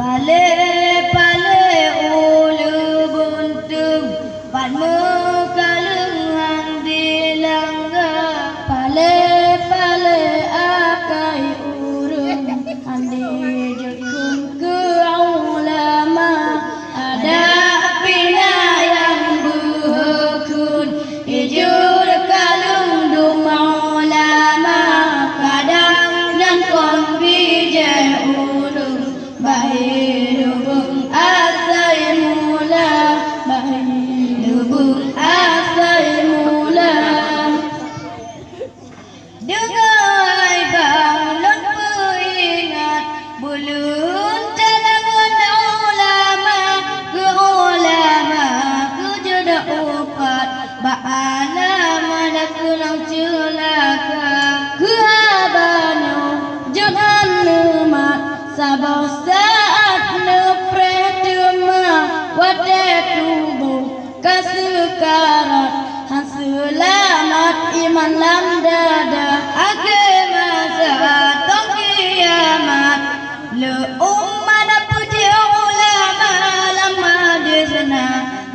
Pale pale ulu buntung Padmu kalung handi langga Pale pale akai urung Handi jekun ke ulama Ada pina yang buhukun Ijur kalung duma ulama Kadang dan kon bijai urung Bahir lubung asai mula Bahir lubung asai mula Dengai bangun peringat Bulun talangan ulama Ke ulama Ke jeda upat Ba'ala mana kunang celaka Ke abanu Jangan lemat Sabar saat nepretuma Wate tubuh kasekarat Selamat iman lam dada Akhir masa tong kiamat Le ummana puji ulama Lama desna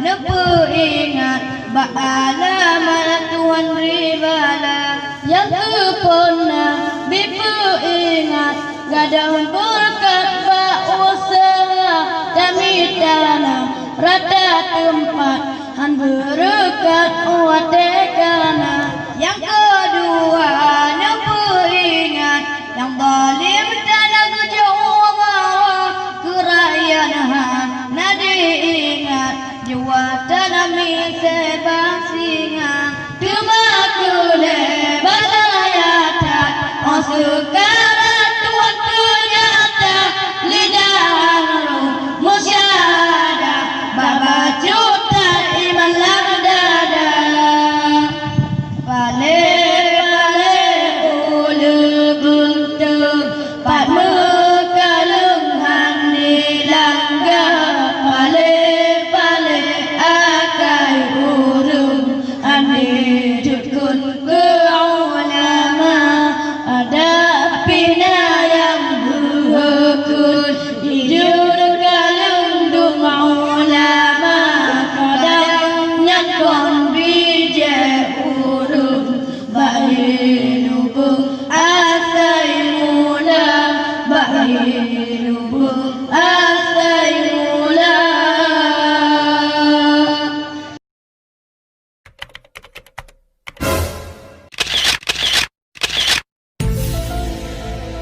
Nepu ingat Ba'ala mana Tuhan ribala Yang kepona Bipu ingat Gadang berkat usaha Dami tanah Rata tempat Han berkat watekana Yang kedua Nampu ingat Yang zalim tanah kejauhan Kerayaan Nadi ingat Jua tanah misebang singa Tumakule Badayatan Osukara Bahir